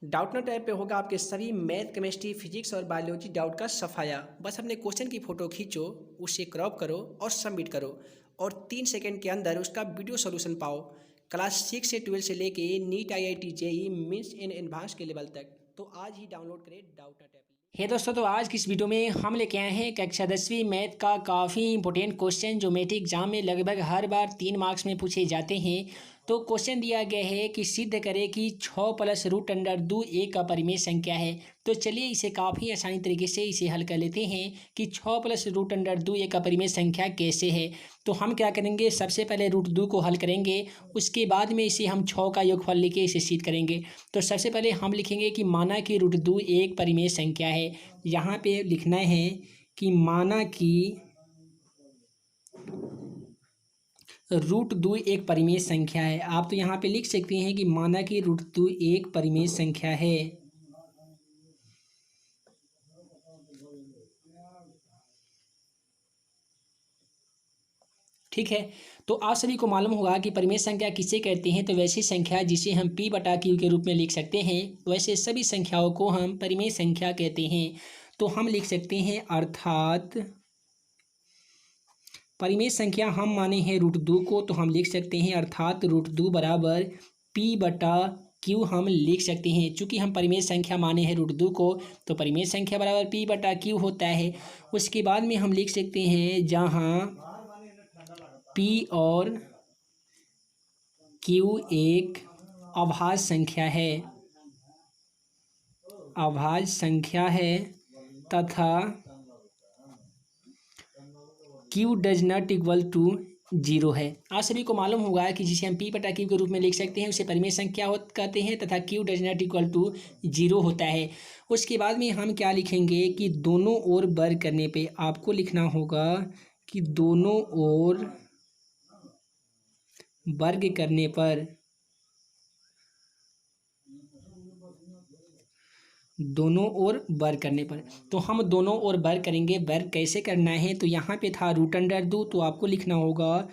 Doubtnut app पे होगा आपके सभी मैथ, केमिस्ट्री, फिजिक्स और बायोलॉजी डाउट का सफाया। बस अपने क्वेश्चन की फ़ोटो खींचो, उसे क्रॉप करो और सबमिट करो और 3 सेकंड के अंदर उसका वीडियो सोल्यूशन पाओ। क्लास 6 से 12 से लेके नीट, IIT, JEE मेंस इन एडवांस के लेवल तक। तो आज ही डाउनलोड करें डाउटनट ऐप। हे दोस्तों, तो आज की इस वीडियो में हम लेके आए हैं कक्षा 10वीं मैथ का काफ़ी इंपॉर्टेंट क्वेश्चन जो मैट्रिक एग्जाम में लगभग हर बार 3 मार्क्स में पूछे जाते हैं। तो क्वेश्चन दिया गया है कि सिद्ध करें कि 6 + √2 एक का परिमेय संख्या है। तो चलिए इसे काफ़ी आसानी तरीके से इसे हल कर लेते हैं कि 6 + √2 एक का परिमेय संख्या कैसे है। तो हम क्या करेंगे, सबसे पहले √2 को हल करेंगे, उसके बाद में इसे हम 6 का योगफल लेके इसे सिद्ध करेंगे। तो सबसे पहले हम लिखेंगे कि माना कि √2 एक परिमेय संख्या है। यहाँ पे लिखना है कि माना कि √2 एक परिमेय संख्या है। आप तो यहाँ पे लिख सकते हैं कि माना कि √2 एक परिमेय संख्या है। ठीक है, तो आप सभी को मालूम होगा कि परिमेय संख्या किसे कहते हैं। तो वैसी संख्या जिसे हम P/Q के रूप में लिख सकते हैं, वैसे सभी संख्याओं को हम परिमेय संख्या कहते हैं। तो हम लिख सकते हैं अर्थात परिमेय संख्या हम माने हैं √2 को, तो हम लिख सकते हैं अर्थात √2 बराबर P/Q हम लिख सकते हैं। चूंकि हम परिमेय संख्या माने हैं √2 को, तो परिमेय संख्या बराबर P/Q होता है। उसके बाद में हम लिख सकते हैं जहाँ P और Q एक अभाज्य संख्या है, अभाज्य संख्या है, तथा Q does not equal to 0 है। आप सभी को मालूम होगा कि जिसे हम P/Q के रूप में लिख सकते हैं उसे परिमेय संख्या कहते हैं, तथा Q does not equal to 0 होता है। उसके बाद में हम क्या लिखेंगे कि दोनों ओर वर्ग करने पे आपको लिखना होगा कि दोनों ओर वर्ग करने पर तो हम दोनों ओर वर्ग करेंगे। वर्ग कैसे करना है, तो यहाँ पे था √2, तो आपको लिखना होगा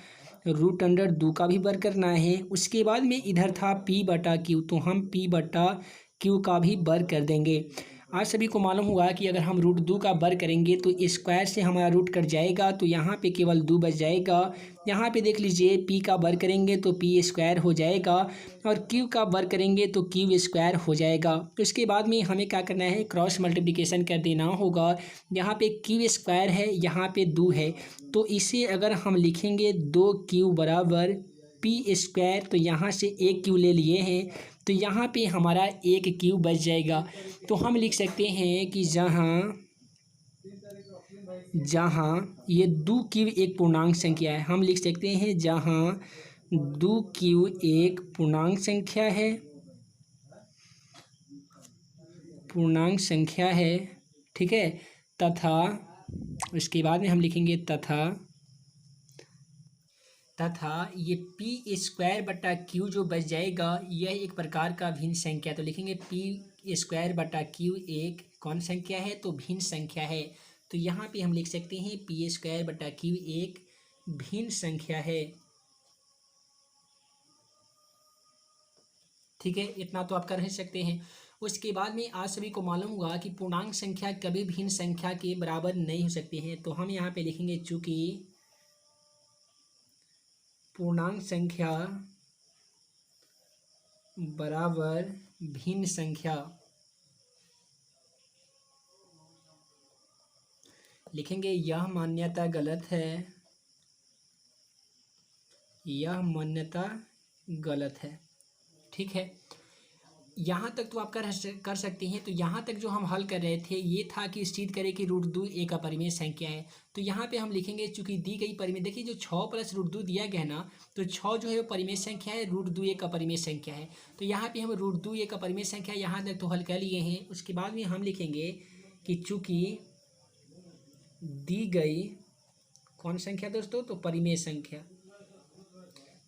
√2 का भी वर्ग करना है। उसके बाद में इधर था P/Q, तो हम P/Q का भी वर्ग कर देंगे। आज सभी को मालूम हुआ कि अगर हम √2 का वर्ग करेंगे तो स्क्वायर से हमारा रूट कट जाएगा, तो यहाँ पे केवल 2 बच जाएगा। यहाँ पे देख लीजिए, P का वर्ग करेंगे तो P² हो जाएगा और Q का वर्ग करेंगे तो Q² हो जाएगा। उसके बाद में हमें क्या करना है, क्रॉस मल्टीप्लिकेशन कर देना होगा। यहाँ पे Q² है, यहाँ पे 2 है, तो इसे अगर हम लिखेंगे 2Q बराबर P², तो यहाँ से एक Q ले लिए हैं, तो यहाँ पे हमारा एक Q बच जाएगा। तो हम लिख सकते हैं कि जहाँ ये 2Q एक पूर्णांक संख्या है, हम लिख सकते हैं जहाँ 2Q एक पूर्णांक संख्या है, ठीक है, तथा उसके बाद में हम लिखेंगे तथा ये P² जो बच जाएगा यह एक प्रकार का भिन्न संख्या। तो लिखेंगे P² एक कौन संख्या है, तो भिन्न संख्या है। तो यहाँ पे हम लिख सकते हैं P² एक भिन्न संख्या है। ठीक है, इतना तो आप कर ही सकते हैं। उसके बाद में आप सभी को मालूम हुआ कि पूर्णांक संख्या कभी भिन्न संख्या के बराबर नहीं हो सकती है। तो हम यहाँ पे लिखेंगे चूंकि पूर्णांक संख्या बराबर भिन्न संख्या, लिखेंगे यह मान्यता गलत है, यह मान्यता गलत है। ठीक है, यहाँ तक तो आप कर सकते हैं। तो यहाँ तक जो हम हल कर रहे थे ये था कि सिद्ध करें कि √2 एक अपरिमेय संख्या है। तो यहाँ पे हम लिखेंगे चूंकि दी गई परिमेय, देखिए जो 6 + √2 दिया गया ना, तो 6 जो है वो परिमेय संख्या है, √2 एक अपरिमेय संख्या है। तो यहाँ पे हम √2 एक अपरिमेय संख्या यहाँ तक तो हल कर लिए हैं। उसके बाद में हम लिखेंगे कि चूँकि दी गई कौन संख्या दोस्तों, तो परिमेय संख्या,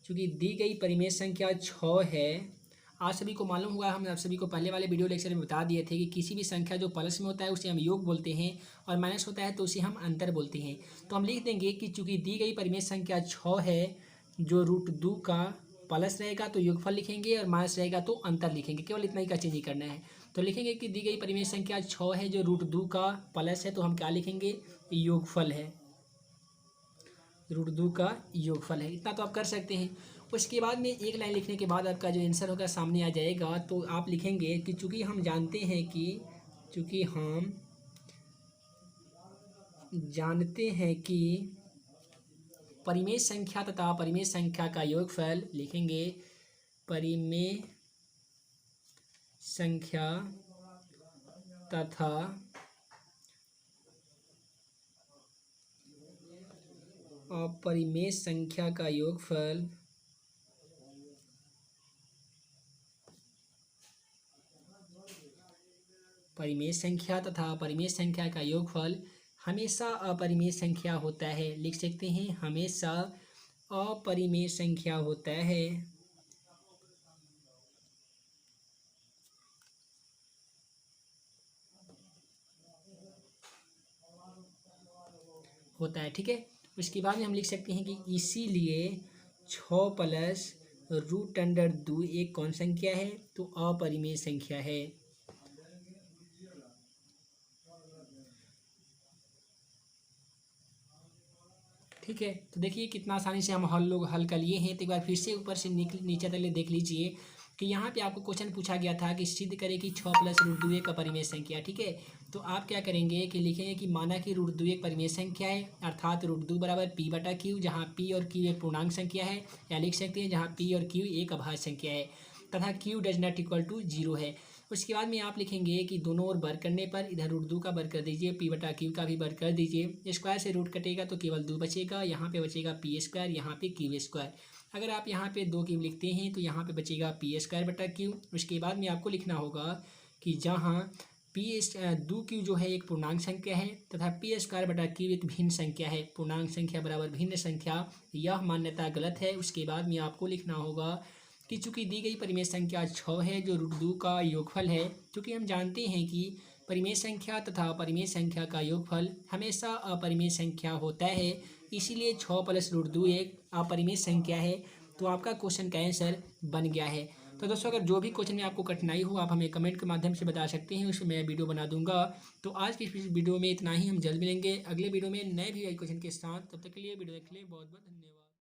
चूँकि दी गई परिमेय संख्या 6 है। आप सभी को मालूम हुआ, हम आप सभी को पहले वाले वीडियो लेक्चर में बता दिए थे कि किसी भी संख्या जो प्लस में होता है उसे हम योग बोलते हैं और माइनस होता है तो उसे हम अंतर बोलते हैं। तो हम लिख देंगे कि चूंकि दी गई परिमेय संख्या 6 है, जो √2 का प्लस रहेगा तो योगफल लिखेंगे और माइनस रहेगा तो अंतर लिखेंगे, केवल इतना ही का चेंज ही करना है। तो लिखेंगे कि दी गई परिमेय संख्या 6 है जो √2 का प्लस है, तो हम क्या लिखेंगे, योगफल है, √2 का योगफल है। इतना तो आप कर सकते हैं। उसके बाद में एक लाइन लिखने के बाद आपका जो आंसर होगा सामने आ जाएगा। तो आप लिखेंगे कि चूँकि हम जानते हैं कि परिमेय संख्या तथा परिमेय संख्या का योगफल, लिखेंगे परिमेय संख्या तथा अपरिमेय संख्या का योगफल परिमेय संख्या तथा अपरिमेय संख्या का योगफल हमेशा अपरिमेय संख्या होता है। लिख सकते हैं, हमेशा अपरिमेय संख्या होता है। ठीक है। उसके बाद में हम लिख सकते हैं कि इसीलिए 6 प्लस √2 एक कौन संख्या है, तो अपरिमेय संख्या है। ठीक है। तो देखिए कितना आसानी से हम हल कर लिए हैं। तो एक बार फिर से ऊपर से नीचे तक देख लीजिए कि यहाँ पे आपको क्वेश्चन पूछा गया था कि सिद्ध करें कि 6 प्लस √2 एक अपरिमेय संख्या। ठीक है। तो आप क्या करेंगे कि लिखेंगे कि माना कि √2 एक परिमेय संख्या है, अर्थात √2 बराबर p/q, जहाँ p और q एक पूर्णांक संख्या है, या लिख सकते हैं जहाँ p और q एक अभाज्य संख्या है तथा q does not equal to 0 है। उसके बाद में आप लिखेंगे कि दोनों ओर वर्ग करने पर इधर √2 का वर्ग कर दीजिए, p/q का भी वर्ग कर दीजिए। स्क्वायर से रूट कटेगा तो केवल 2 बचेगा, यहाँ पे बचेगा p², यहाँ पे q²। अगर आप यहाँ पे 2 क्यूब लिखते हैं तो यहाँ पे बचेगा p²/q। उसके बाद में आपको लिखना होगा कि जहाँ 2q जो है एक पूर्णांक संख्या है तथा p²/q एक भिन्न संख्या है। पूर्णांक संख्या बराबर भिन्न संख्या, यह मान्यता गलत है। उसके बाद में आपको लिखना होगा कि चूंकि दी गई परिमेय संख्या 6 है जो √2 का योगफल है, क्योंकि हम जानते हैं कि परिमेय संख्या तथा अपरिमेय संख्या का योगफल हमेशा अपरिमेय संख्या होता है, इसीलिए 6 प्लस √2 एक अपरिमेय संख्या है। तो आपका क्वेश्चन का आंसर बन गया है। तो दोस्तों अगर जो भी क्वेश्चन में आपको कठिनाई हो आप हमें कमेंट के माध्यम से बता सकते हैं, उसमें मैं वीडियो बना दूंगा। तो आज की इस वीडियो में इतना ही। हम जल्द मिलेंगे अगले वीडियो में नए भी क्वेश्चन के साथ। तब तक के लिए वीडियो देख के लिए बहुत बहुत धन्यवाद।